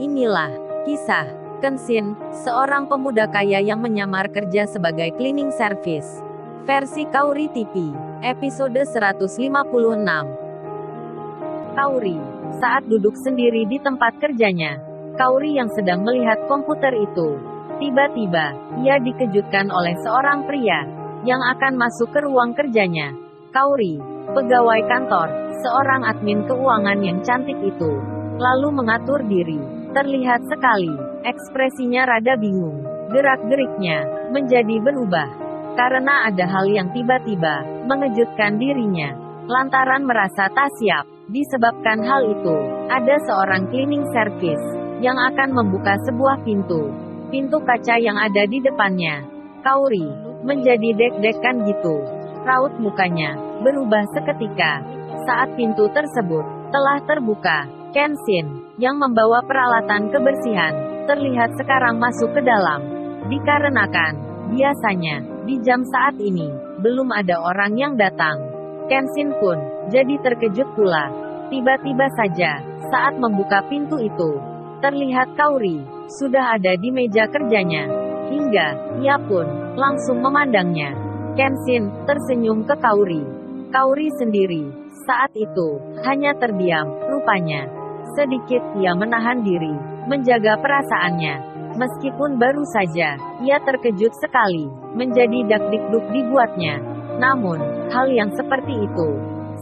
Inilah kisah Kenshin, seorang pemuda kaya yang menyamar kerja sebagai cleaning service. Versi Kaori TV, episode 156. Kaori, saat duduk sendiri di tempat kerjanya, Kaori yang sedang melihat komputer itu, tiba-tiba, ia dikejutkan oleh seorang pria, yang akan masuk ke ruang kerjanya. Kaori, pegawai kantor, seorang admin keuangan yang cantik itu, lalu mengatur diri. Terlihat sekali, ekspresinya rada bingung. Gerak-geriknya menjadi berubah. Karena ada hal yang tiba-tiba mengejutkan dirinya. Lantaran merasa tak siap. Disebabkan hal itu, ada seorang cleaning service yang akan membuka sebuah pintu. Pintu kaca yang ada di depannya. Kaori menjadi deg-degan gitu. Raut mukanya berubah seketika. Saat pintu tersebut telah terbuka, Kenshin yang membawa peralatan kebersihan, terlihat sekarang masuk ke dalam. Dikarenakan, biasanya, di jam saat ini, belum ada orang yang datang. Kenshin pun, jadi terkejut pula. Tiba-tiba saja, saat membuka pintu itu, terlihat Kaori, sudah ada di meja kerjanya. Hingga, ia pun, langsung memandangnya. Kenshin, tersenyum ke Kaori. Kaori sendiri, saat itu, hanya terdiam, rupanya. Sedikit ia menahan diri, menjaga perasaannya. Meskipun baru saja, ia terkejut sekali, menjadi dak-dikduk dibuatnya. Namun, hal yang seperti itu,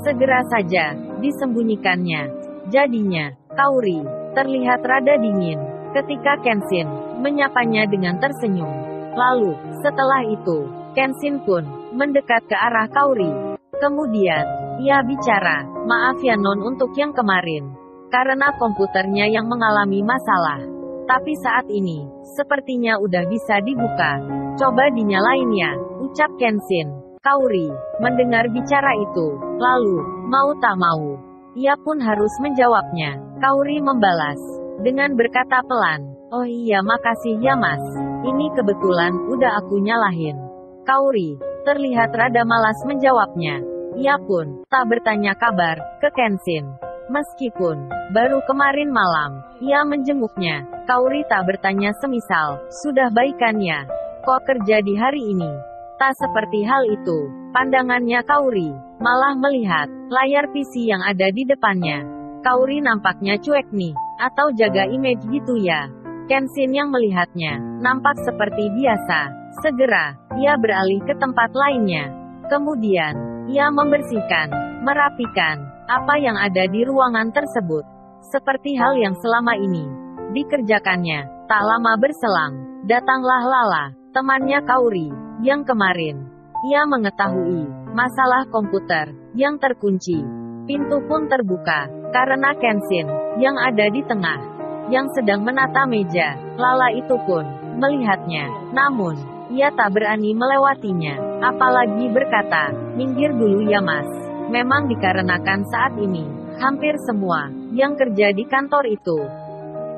segera saja, disembunyikannya. Jadinya, Kaori, terlihat rada dingin, ketika Kenshin, menyapanya dengan tersenyum. Lalu, setelah itu, Kenshin pun, mendekat ke arah Kaori. Kemudian, ia bicara, maaf ya non untuk yang kemarin. Karena komputernya yang mengalami masalah. Tapi saat ini, sepertinya udah bisa dibuka. Coba dinyalain ya, ucap Kenshin. Kaori, mendengar bicara itu, lalu, mau tak mau, ia pun harus menjawabnya. Kaori membalas, dengan berkata pelan, oh iya makasih ya mas, ini kebetulan, udah aku nyalahin. Kaori, terlihat rada malas menjawabnya. Ia pun, tak bertanya kabar, ke Kenshin. Meskipun, baru kemarin malam, ia menjenguknya, Kaori tak bertanya semisal, sudah baikan ya? Kok kerja di hari ini? Tak seperti hal itu, pandangannya Kaori, malah melihat, layar PC yang ada di depannya. Kaori nampaknya cuek nih, atau jaga image gitu ya? Kenshin yang melihatnya, nampak seperti biasa. Segera, ia beralih ke tempat lainnya. Kemudian, ia membersihkan, merapikan, apa yang ada di ruangan tersebut. Seperti hal yang selama ini dikerjakannya. Tak lama berselang, datanglah Lala, temannya Kaori, yang kemarin. Ia mengetahui masalah komputer yang terkunci. Pintu pun terbuka, karena Kenshin, yang ada di tengah, yang sedang menata meja. Lala itu pun melihatnya, namun, ia tak berani melewatinya, apalagi berkata, minggir dulu ya mas. Memang dikarenakan saat ini, hampir semua, yang kerja di kantor itu,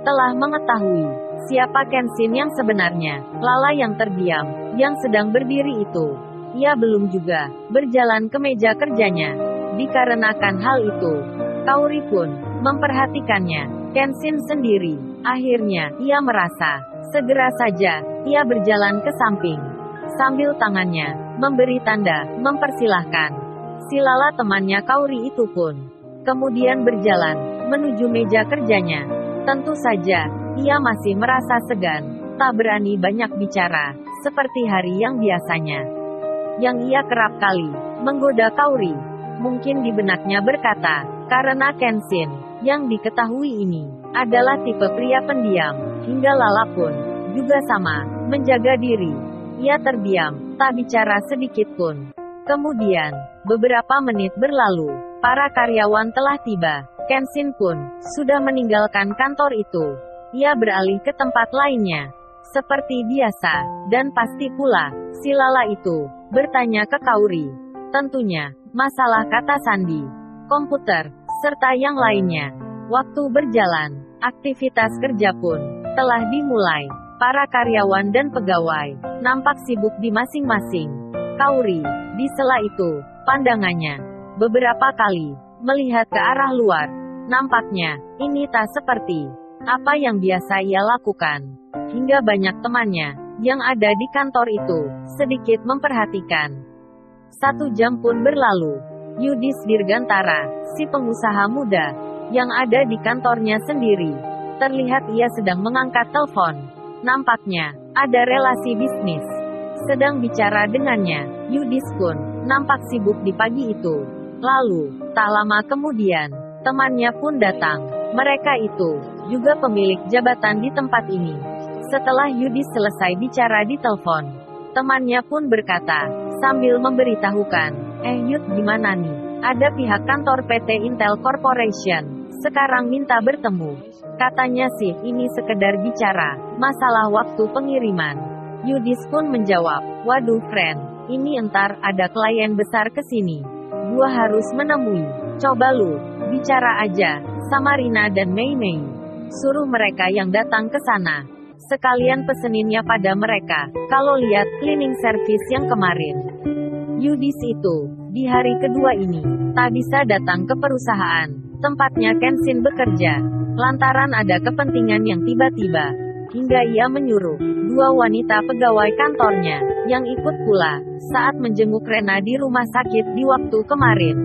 telah mengetahui, siapa Kenshin yang sebenarnya. Lala yang terdiam, yang sedang berdiri itu, ia belum juga, berjalan ke meja kerjanya. Dikarenakan hal itu, Kaori pun, memperhatikannya. Kenshin sendiri, akhirnya, ia merasa, segera saja, ia berjalan ke samping, sambil tangannya, memberi tanda, mempersilahkan. Si Lala temannya Kaori itu pun, kemudian berjalan, menuju meja kerjanya. Tentu saja, ia masih merasa segan, tak berani banyak bicara, seperti hari yang biasanya. Yang ia kerap kali, menggoda Kaori. Mungkin di benaknya berkata, karena Kenshin, yang diketahui ini, adalah tipe pria pendiam, hingga Lala pun, juga sama, menjaga diri. Ia terdiam, tak bicara sedikit pun. Kemudian, beberapa menit berlalu, para karyawan telah tiba. Kenshin pun, sudah meninggalkan kantor itu. Ia beralih ke tempat lainnya. Seperti biasa, dan pasti pula, si Lala itu, bertanya ke Kaori. Tentunya, masalah kata sandi, komputer, serta yang lainnya. Waktu berjalan, aktivitas kerja pun, telah dimulai. Para karyawan dan pegawai, nampak sibuk di masing-masing. Kaori, di sela itu, pandangannya, beberapa kali, melihat ke arah luar. Nampaknya, ini tak seperti apa yang biasa ia lakukan. Hingga banyak temannya yang ada di kantor itu sedikit memperhatikan. 1 jam pun berlalu. Yudis Dirgantara, si pengusaha muda yang ada di kantornya sendiri, terlihat ia sedang mengangkat telepon. Nampaknya ada relasi bisnis sedang bicara dengannya. Yudis pun nampak sibuk di pagi itu. Lalu, tak lama kemudian, temannya pun datang. Mereka itu juga pemilik jabatan di tempat ini. Setelah Yudis selesai bicara di telepon, temannya pun berkata, sambil memberitahukan, Yud gimana nih? Ada pihak kantor PT Intel Corporation sekarang minta bertemu. Katanya sih ini sekedar bicara masalah waktu pengiriman. Yudis pun menjawab, waduh friend, ini entar ada klien besar kesini. Gua harus menemui. Coba lu bicara aja sama Rina dan Mei Mei. Suruh mereka yang datang ke sana. Sekalian peseninnya pada mereka. Kalau lihat cleaning service yang kemarin. Yudis itu, di hari kedua ini, tak bisa datang ke perusahaan tempatnya Kenshin bekerja. Lantaran ada kepentingan yang tiba-tiba. Hingga ia menyuruh 2 wanita pegawai kantornya yang ikut pula saat menjenguk Rena di rumah sakit di waktu kemarin.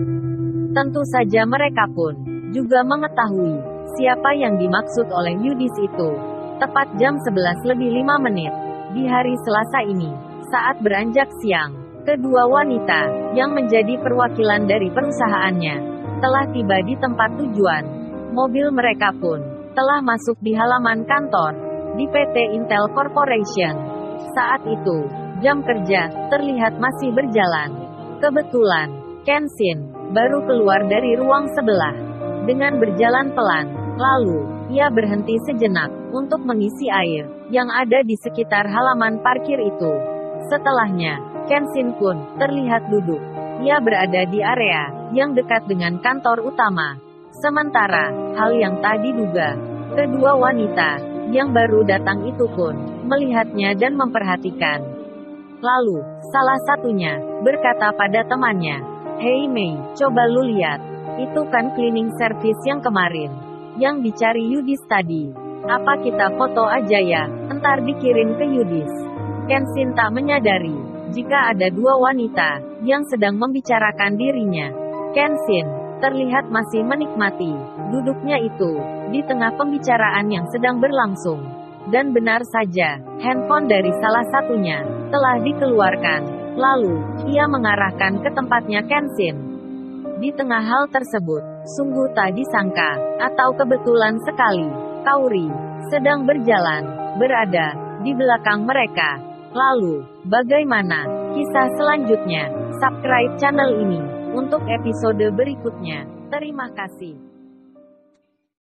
Tentu saja mereka pun juga mengetahui siapa yang dimaksud oleh Yudis itu. Tepat jam 11 lebih 5 menit di hari Selasa ini, saat beranjak siang, kedua wanita yang menjadi perwakilan dari perusahaannya telah tiba di tempat tujuan. Mobil mereka pun telah masuk di halaman kantor di PT Intel Corporation. Saat itu, jam kerja terlihat masih berjalan. Kebetulan, Kenshin baru keluar dari ruang sebelah. Dengan berjalan pelan, lalu, ia berhenti sejenak untuk mengisi air yang ada di sekitar halaman parkir itu. Setelahnya, Kenshin pun terlihat duduk. Ia berada di area yang dekat dengan kantor utama. Sementara, hal yang tak diduga, kedua wanita yang baru datang itu pun melihatnya dan memperhatikan. Lalu, salah satunya berkata pada temannya, Hei Mei, coba lu lihat. Itu kan cleaning service yang kemarin yang dicari Yudis tadi. Apa kita foto aja ya, entar dikirim ke Yudis. Kenshin tak menyadari jika ada 2 wanita yang sedang membicarakan dirinya. Kenshin terlihat masih menikmati duduknya itu di tengah pembicaraan yang sedang berlangsung. Dan benar saja, handphone dari salah satunya telah dikeluarkan. Lalu, ia mengarahkan ke tempatnya Kenshin. Di tengah hal tersebut, sungguh tak disangka, atau kebetulan sekali, Kaori sedang berjalan, berada di belakang mereka. Lalu, bagaimana kisah selanjutnya? Subscribe channel ini untuk episode berikutnya. Terima kasih.